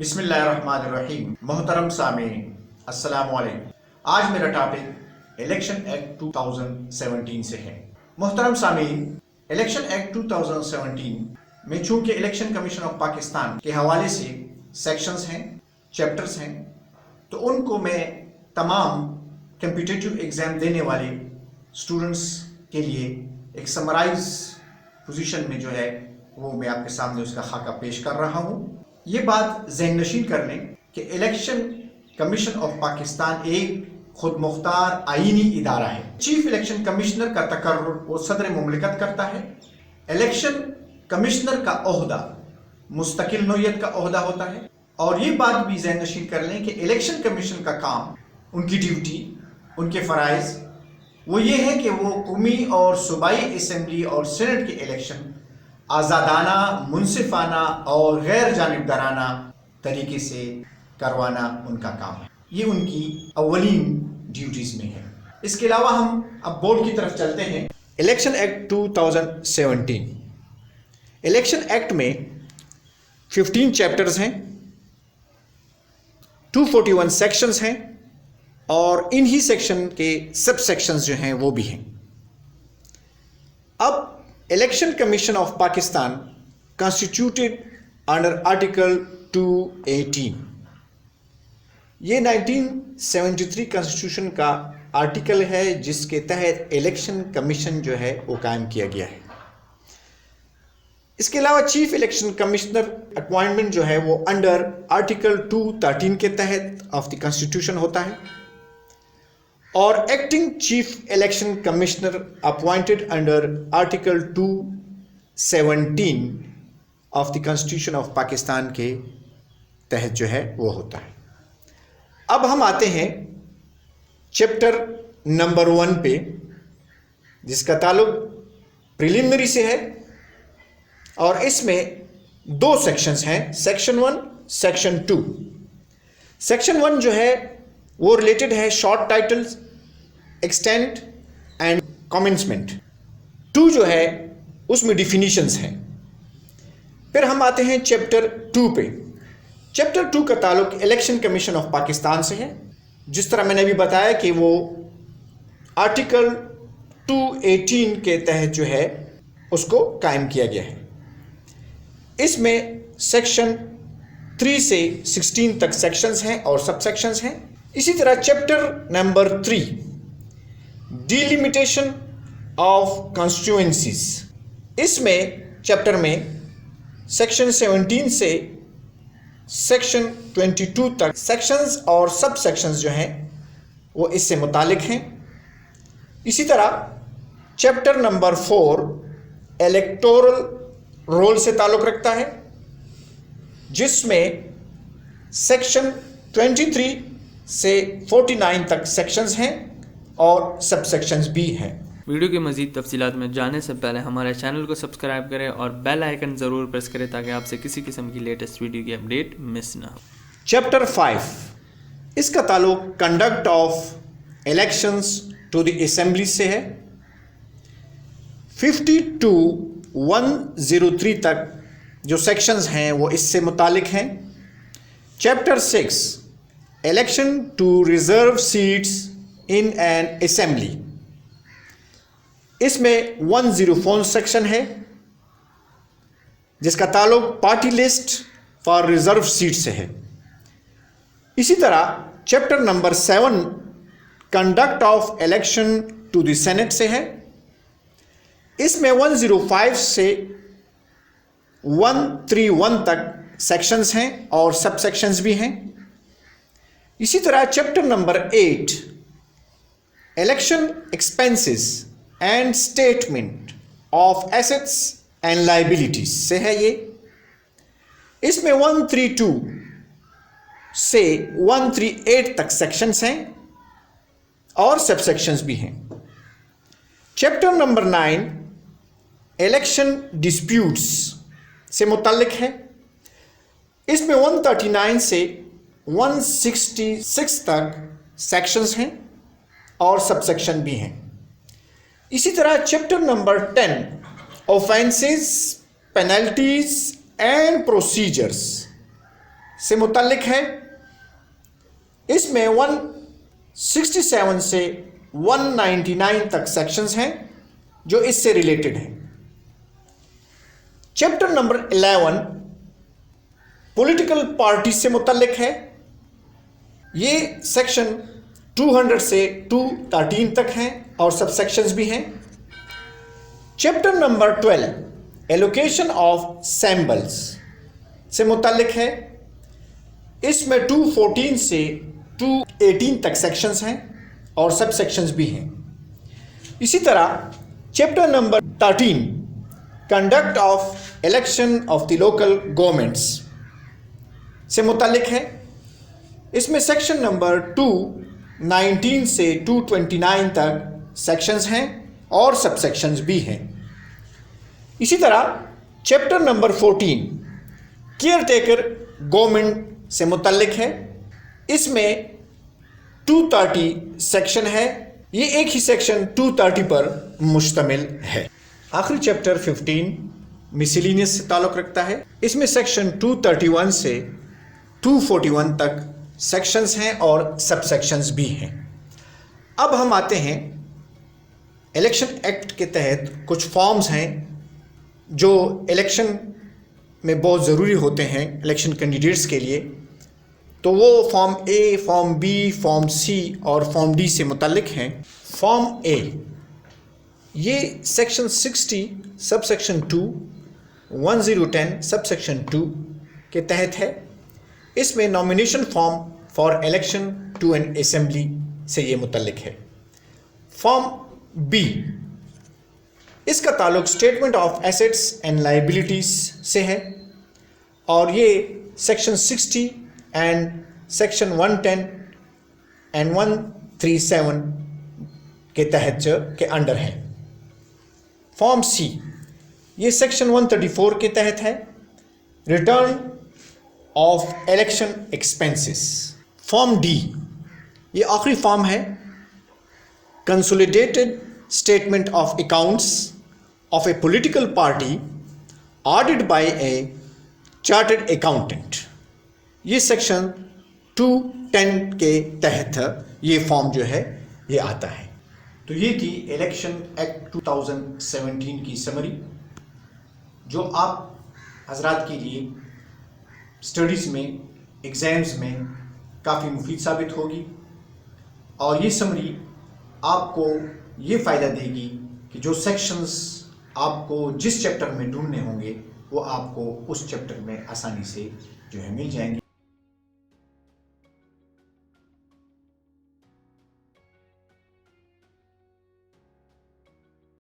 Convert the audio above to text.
بسم اللہ الرحمن الرحیم۔ محترم سامعین السلام علیکم۔ آج میرا ٹاپک الیکشن ایکٹ 2017 سے ہے۔ محترم سامعین، الیکشن ایکٹ 2017 میں چونکہ الیکشن کمیشن آف پاکستان کے حوالے سے سیکشنز ہیں، چیپٹرز ہیں، تو ان کو میں تمام کمپیٹیٹیو ایگزام دینے والے اسٹوڈنٹس کے لیے ایک سمرائز پوزیشن میں جو ہے وہ میں آپ کے سامنے اس کا خاکہ پیش کر رہا ہوں۔ یہ بات ذہن نشین کر لیں کہ الیکشن کمیشن آف پاکستان ایک خود مختار آئینی ادارہ ہے۔ چیف الیکشن کمشنر کا تقرر وہ صدر مملکت کرتا ہے۔ الیکشن کمشنر کا عہدہ مستقل نوعیت کا عہدہ ہوتا ہے، اور یہ بات بھی ذہن نشین کر لیں کہ الیکشن کمیشن کا کام، ان کی ڈیوٹی، ان کے فرائض وہ یہ ہے کہ وہ قومی اور صوبائی اسمبلی اور سینٹ کے الیکشن آزادانہ، منصفانہ اور غیر جانبدارانہ طریقے سے کروانا ان کا کام ہے۔ یہ ان کی اولین ڈیوٹیز میں ہے۔ اس کے علاوہ ہم اب بورڈ کی طرف چلتے ہیں۔ الیکشن ایکٹ 2017، الیکشن ایکٹ میں 15 چیپٹرز ہیں، 241 سیکشنز ہیں، اور انہی سیکشن کے سب سیکشنز جو ہیں وہ بھی ہیں۔ اب election commission of Pakistan constituted under article 218، یہ 1973 کانسٹیٹیوشن کا آرٹیکل ہے جس کے تحت الیکشن کمیشن جو ہے وہ قائم کیا گیا ہے۔ اس کے علاوہ چیف الیکشن کمشنر اپوائنٹمنٹ جو ہے وہ انڈر آرٹیکل 213 کے تحت آف دی کانسٹیٹیوشن ہوتا ہے، اور acting chief election commissioner appointed under article 217 of the constitution of Pakistan کے تحت جو ہے وہ ہوتا ہے۔ اب ہم آتے ہیں چیپٹر نمبر 1 پہ، جس کا تعلق پریلیمنری سے ہے، اور اس میں 2 سیکشنز ہیں، سیکشن 1، سیکشن 2۔ سیکشن 1 جو ہے وہ ریلیٹڈ ہے شارٹ ٹائٹلز، ایکسٹینٹ اینڈ کامنسمنٹ۔ 2 جو ہے اس میں ڈیفینیشنز ہیں۔ پھر ہم آتے ہیں چیپٹر 2 پہ۔ چیپٹر 2 کا تعلق الیکشن کمیشن آف پاکستان سے ہے، جس طرح میں نے ابھی بتایا کہ وہ آرٹیکل 218 کے تحت جو ہے اس کو قائم کیا گیا ہے۔ اس میں سیکشن 3 سے 16 تک سیکشنز ہیں اور سب سیکشنز ہیں۔ اسی طرح چیپٹر نمبر 3، ڈیلیمیٹیشن آف کانسٹیٹوئنسیز، اس میں چیپٹر میں سیکشن 17 سے سیکشن 22 تک سیکشنز اور سب سیکشنز جو ہیں وہ اس سے متعلق ہیں۔ اسی طرح چیپٹر نمبر 4 الیکٹورل رول سے تعلق رکھتا ہے، جس میں سیکشن 23 سے 49 تک سیکشنز ہیں اور سب سیکشنز بھی ہیں۔ ویڈیو کی مزید تفصیلات میں جانے سے پہلے ہمارے چینل کو سبسکرائب کریں اور بیل آئیکن ضرور پریس کریں تاکہ آپ سے کسی قسم کی لیٹسٹ ویڈیو کی اپڈیٹ مس نہ ہو۔ چیپٹر 5، اس کا تعلق conduct of elections to the assembly سے ہے۔ 50 to 103 تک جو سیکشنز ہیں وہ اس سے متعلق ہیں۔ Chapter 6، election to reserve seats in an assembly, اس میں 104 سیکشن ہے جس کا تعلق party list for reserve seat سے ہے۔ اسی طرح chapter number 7 conduct of election to the Senate سے ہے۔ اس میں 105 سے 131 تک سیکشنز ہیں اور سب سیکشنز بھی ہیں۔ اسی طرح chapter number 8 election expenses and statement of assets and liabilities سے ہے یہ۔ اس میں 132 سے 138 تک سیکشنز ہیں اور سب سیکشنز بھی ہیں۔ چیپٹر نمبر 9 الیکشن ڈسپیوٹس سے متعلق ہے۔ اس میں 139 سے 166 تک سیکشنز ہیں اور سب سیکشن بھی ہیں۔ اسی طرح chapter number 10 offences, penalties and procedures, سے متعلق ہے. اس میں 167 سے 199 تک سیکشنز ہیں جو اس سے ریلیٹڈ ہیں. چیپٹر نمبر 11 پولیٹیکل پارٹی سے متعلق ہے. یہ سیکشن 200 سے 213 تک ہیں اور سب سیکشنز بھی ہیں. چیپٹر نمبر 12 ایلوکیشن آف سیمبلز سے متعلق ہے. اس میں 214 سے 218 تک سیکشنز ہیں اور سب سیکشنز بھی ہیں. اسی طرح chapter number 13 conduct of election of the local governments سے متعلق ہے. اس میں سیکشن نمبر 219 سے 229 تک سیکشنز ہیں اور سب سیکشنز بھی ہیں. اسی طرح chapter number 14 care taker government سے متعلق ہے. اس میں 230 سیکشن ہے. یہ ایک ہی سیکشن 230 پر مشتمل ہے. آخری چیپٹر 15 مسیلینیس سے تعلق رکھتا ہے. اس میں سیکشن 231 سے 241 تک سیکشنز ہیں اور سب سیکشنز بھی ہیں. اب ہم آتے ہیں الیکشن ایکٹ کے تحت کچھ فارمز ہیں جو الیکشن میں بہت ضروری ہوتے ہیں الیکشن کینڈیڈیٹس کے لیے. تو وہ form A, form B, form C اور فارم ڈی سے متعلق ہیں. فارم اے یہ section 60 sub section 2 1010 sub section 2 کے تحت ہے. اس میں nomination form for election to an assembly سے یہ متعلق ہے. فارم بی اس کا تعلق statement of assets and liabilities سے ہے اور یہ سیکشن 60 اینڈ سیکشن 110 اینڈ 137 کے تحت کے انڈر ہے. فارم سی یہ سیکشن 134 کے تحت ہے، return of election expenses. Form D یہ آخری فارم ہے، consolidated statement of accounts of a political party audit by a chartered accountant. یہ سیکشن 210 کے تحت یہ فارم جو ہے یہ آتا ہے. تو یہ تھی الیکشن ایکٹ 2017 کی سمری جو آپ حضرات کے لیے اسٹڈیز میں، ایگزامز میں کافی مفید ثابت ہوگی. اور یہ سمری آپ کو یہ فائدہ دے گی کہ جو سیکشنز آپ کو جس چیپٹر میں ڈھونڈنے ہوں گے وہ آپ کو اس چیپٹر میں آسانی سے جو ہے مل جائیں گے.